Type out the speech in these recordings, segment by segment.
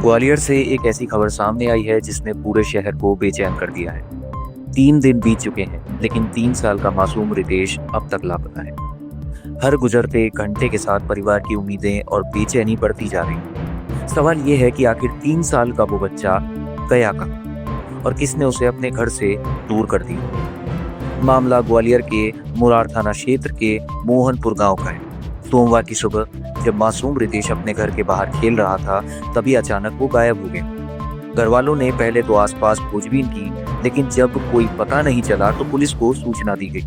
ग्वालियर से एक ऐसी खबर सामने आई है जिसने पूरे शहर को बेचैन कर दिया है। 3 दिन बीत चुके हैं लेकिन 3 साल का मासूम रितेश अब तक लापता है। हर गुजरते घंटे के साथ परिवार की उम्मीदें और बेचैनी बढ़ती जा रही है। सवाल ये है कि आखिर 3 साल का वो बच्चा गया कहाँ और किसने उसे अपने घर से दूर कर दिया। मामला ग्वालियर के मुरार थाना क्षेत्र के मोहनपुर गांव का है। सोमवार की सुबह जब मासूम रितेश अपने घर के बाहर खेल रहा था तभी अचानक वो गायब हो गया। घर वालों ने पहले तो आसपास खोजबीन की लेकिन जब कोई पता नहीं चला तो पुलिस को सूचना दी गई।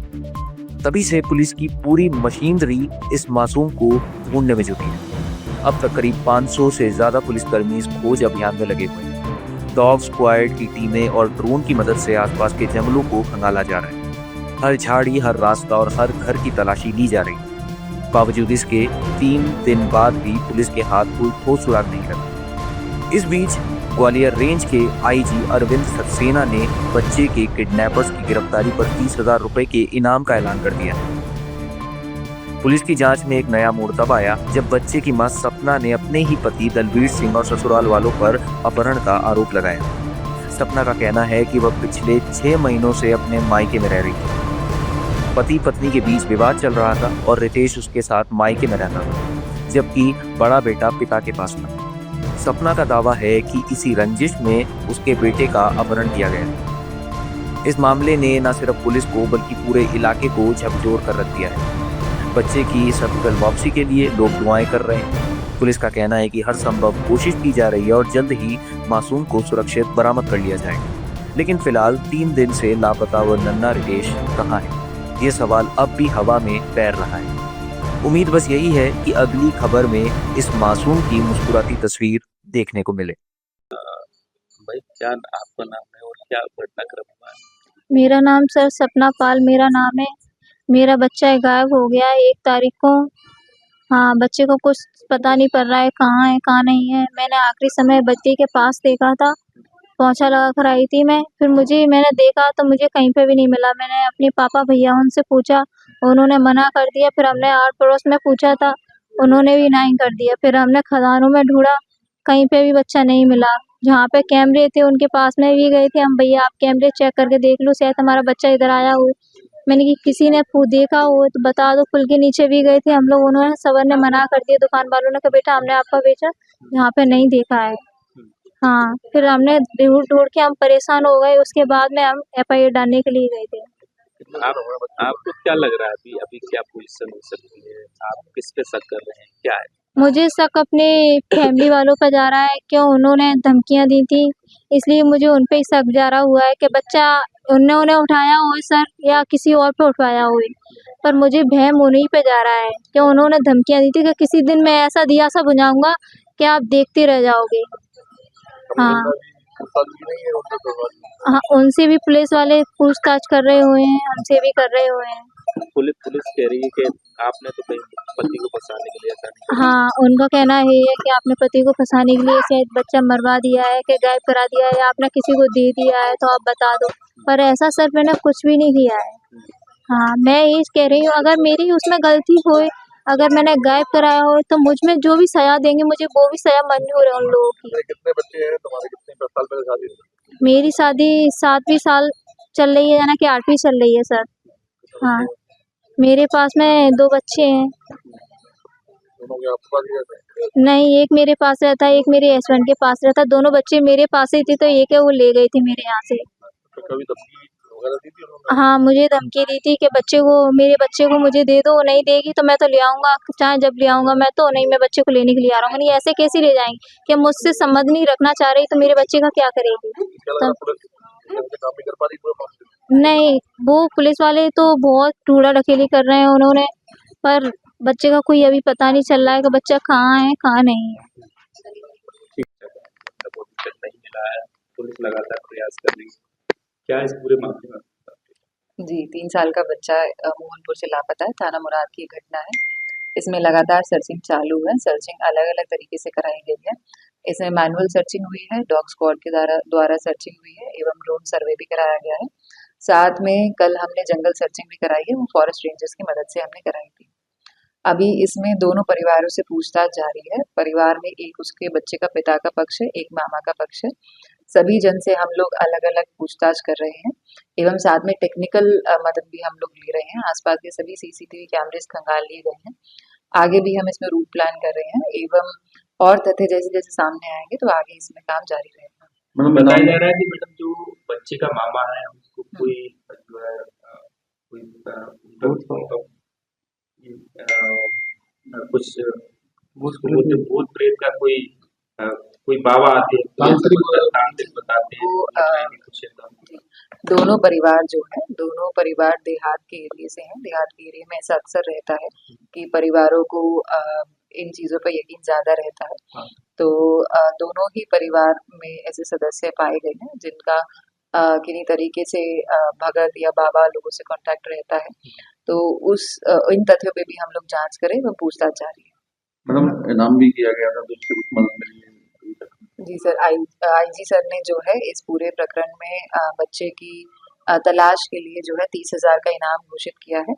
तभी से पुलिस की पूरी मशीनरी इस मासूम को ढूंढने में जुटी है। अब तक करीब 500 से ज्यादा पुलिसकर्मी इस खोज अभियान में लगे हुए हैं। डॉग स्क्वाड की टीमें और ड्रोन की मदद से आसपास के जंगलों को खंगाला जा रहा है। हर झाड़ी, हर रास्ता और हर घर की तलाशी ली जा रही है। बावजूद इसके 3 दिन बाद भी पुलिस के हाथ कोई ठोस सुराग नहीं लगा। इस बीच ग्वालियर रेंज के आईजी अरविंद सक्सेना ने बच्चे के किडनैपर्स की गिरफ्तारी पर 30,000 रुपए के इनाम का ऐलान कर दिया। पुलिस की जांच में एक नया मोड़ तब आया जब बच्चे की मां सपना ने अपने ही पति दलबीर सिंह और ससुराल वालों पर अपहरण का आरोप लगाया। सपना का कहना है कि वह पिछले 6 महीनों से अपने मायके में रह रही थी। पति पत्नी के बीच विवाद चल रहा था और रितेश उसके साथ मायके में रहता था, जबकि बड़ा बेटा पिता के पास था। सपना का दावा है कि इसी रंजिश में उसके बेटे का अपहरण किया गया। इस मामले ने न सिर्फ पुलिस को बल्कि पूरे इलाके को झकझोर कर रख दिया है। बच्चे की सकुशल वापसी के लिए लोग दुआएं कर रहे हैं। पुलिस का कहना है कि हर संभव कोशिश की जा रही है और जल्द ही मासूम को सुरक्षित बरामद कर लिया जाएगा। लेकिन फिलहाल 3 दिन से लापता वो नन्हा रितेश कहाँ है, ये सवाल अब भी हवा में तैर रहा है। उम्मीद बस यही है कि अगली खबर में इस मासूम की मुस्कुराती तस्वीर देखने को मिले। भाई क्या आपका नाम है और क्या घटनाक्रम हुआ है? मेरा नाम सर सपना पाल मेरा नाम है। मेरा बच्चा गायब हो गया है 1 तारीख को। हाँ, बच्चे को कुछ पता नहीं पड़ रहा है कहाँ है कहाँ नहीं है। मैंने आखिरी समय बच्चे के पास देखा था, पोंछा लगा कर आई थी मैं। फिर मैंने देखा तो मुझे कहीं पे भी नहीं मिला। मैंने अपने पापा भैया उनसे पूछा, उन्होंने मना कर दिया। फिर हमने आस पड़ोस में पूछा था, उन्होंने भी नहीं कर दिया। फिर हमने खदानों में ढूंढा, कहीं पे भी बच्चा नहीं मिला। जहाँ पे कैमरे थे उनके पास में भी गए थे हम, भैया आप कैमरे चेक करके देख लो, शायद हमारा बच्चा इधर आया हो। मैंने कि किसी ने देखा हो तो बता दो। पुल के नीचे भी गए थे हम लोग, उन्होंने सबर ने मना कर दिया। दुकान वालों ने कहा बेटा हमने आपका बेचा यहाँ पे नहीं देखा है। हाँ, फिर हमने ढूंढ के हम परेशान हो गए। उसके बाद में हम FIR डालने के लिए गए थे। आपको क्या लग रहा है अभी अभी क्या पोजीशन हो सकती है? आप किस पे शक कर रहे हैं, क्या है? मुझे शक अपने फैमिली वालों पर जा रहा है, क्यों उन्होंने धमकियां दी थी, इसलिए मुझे उन पे ही शक जा रहा हुआ है कि बच्चा उन्होंने उठाया हो सर या किसी और पे उठवाया हो। पर मुझे वहम उन्हीं पे जा रहा है कि उन्होंने धमकियां दी थी कि किसी दिन मैं ऐसा दिया सा बुझाऊंगा कि आप देखते रह जाओगे। हाँ हाँ, उनसे भी पुलिस वाले पूछताछ कर रहे हुए हैं, हमसे भी कर रहे हुए हैं। पुलिस कह रही है कि आपने तो कहीं पति को फंसाने के लिए ऐसा नहीं किया। हाँ, उनका कहना है कि आपने पति को फंसाने के लिए शायद बच्चा मरवा दिया है, कि गायब करा दिया है, या आपने किसी को दे दिया है तो आप बता दो। पर ऐसा सर मैंने कुछ भी नहीं किया है। हाँ, मैं ये कह रही हूँ अगर मेरी उसमें गलती होए, अगर मैंने गायब कराया हो तो मुझ में जो भी सजा देंगे मुझे वो भी सजा मंजूर है उन लोगों की। कितने बच्चे हैं तुम्हारे? कितने साल पहले शादी हुई? मेरी शादी 7वीं साल चल रही है, यानी कि 8वीं चल रही है सर। हाँ, मेरे पास में 2 बच्चे हैं। दोनों के आपके पास ही रहते हैं? नहीं, एक मेरे पास रहता है, एक मेरे हस्बैंड के पास रहता है। दोनों बच्चे मेरे पास ही थे, तो एक है वो ले गई थी मेरे यहाँ से। तो कभी धमकी वगैरह दी थी उन्होंने? हाँ, मुझे धमकी दी थी कि मेरे बच्चे को मुझे दे दो, नहीं देगी तो मैं तो ले आऊंगा, चाहे जब ले आऊंगा मैं तो नहीं, मैं बच्चे को लेने के लिए आ रहा हूँ। नहीं ऐसे कैसे ले जाएंगे कि मुझसे संबंध नहीं रखना चाह रही तो मेरे बच्चे का क्या करेगी। क्या लग रहा तो पुलिस काम नहीं कर पा रही पूरे मामले में? नहीं, वो पुलिस वाले तो बहुत ढूंढा ढकेली कर रहे हैं उन्होंने, पर बच्चे का कोई अभी पता नहीं चल रहा है कि बच्चा कहाँ है कहाँ नहीं है। ठीक है, मतलब अभी तक नहीं मिला है, पुलिस लगातार प्रयास कर रही है। क्या इस पूरे मामले में? जी, 3 साल का बच्चा मोहनपुर से लापता है, थाना मुरार की घटना है। इसमें लगातार सर्चिंग चालू है, सर्चिंग अलग-अलग तरीके से कराई गई है। इसमें मैनुअल सर्चिंग हुई है, डॉग स्क्वाड के द्वारा सर्चिंग हुई है एवं ड्रोन सर्वे भी कराया गया है। साथ में कल हमने जंगल सर्चिंग भी कराई है, वो फॉरेस्ट रेंजर्स की मदद से हमने कराई थी। अभी इसमें दोनों परिवारों से पूछताछ जारी है। परिवार में एक उसके बच्चे का पिता का पक्ष है, एक मामा का पक्ष है। सभी जन से हम लोग अलग-अलग पूछताछ कर रहे हैं एवं साथ में टेक्निकल मदद भी हम लोग ले रहे हैं। आसपास के सभी सीसीटीवी कैमरेस खंगाल लिए गए हैं। आगे भी हम इसमें रूट प्लान कर रहे हैं एवं और तथ्य जैसे-जैसे सामने आएँगे तो आगे इसमें काम जारी रहेगा। मैडम बताया जा रहा है कि मैडम जो बच्चे का मामा है उसको कोई जो है कोई कुछ वो जो भूत प्रेत का अ, कोई बाबा आते हैं तांत्रिक बताते हैं वो कुछ जी, दोनों परिवार जो है, दोनों परिवार देहात के एरिया से हैं। देहात के एरिया में ऐसा अक्सर रहता है कि परिवारों को इन चीज़ों पे यकीन ज़्यादा रहता है। हाँ। तो दोनों ही परिवार में ऐसे सदस्य पाए गए हैं जिनका किन्हीं तरीके से भगत या बाबा लोगों से कॉन्टैक्ट रहता है। तो इन तथ्यों पे भी हम लोग जाँच करें एवं पूछताछ जारी है। मैडम इनाम भी किया गया था तो उससे कुछ मदद मिली है अभी तक? जी सर, आईजी सर ने जो है इस पूरे प्रकरण में बच्चे की तलाश के लिए जो है 30,000 का इनाम घोषित किया है।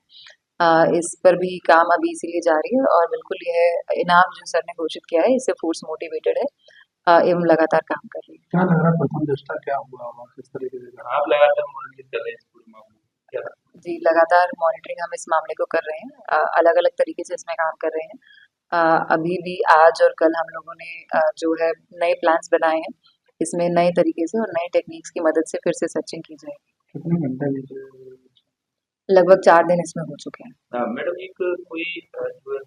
इस पर भी काम अभी इसीलिए जारी है और बिल्कुल यह इनाम जो सर ने घोषित किया है इससे फोर्स मोटिवेटेड है एवं लगातार काम कर रही है। क्या लग रहा है प्रथम दृष्टा क्या हुआ होगा, किस तरीके से लगा? आप लगातार मॉनिटरिंग कर रहे हैं इस पूरे मामले में क्या जी, लगातार मॉनिटरिंग हम इस मामले को कर रहे हैं। अलग-अलग तरीके से इसमें काम कर रहे हैं। अभी भी आज और कल हम लोगों ने जो है नए प्लान्स बनाए हैं। इसमें नए तरीके से और नए टेक्निक्स की मदद से फिर से सर्चिंग की जाएगी। कितने घंटे बीते? लगभग 4 दिन इसमें हो चुके हैं। मैडम एक कोई जो है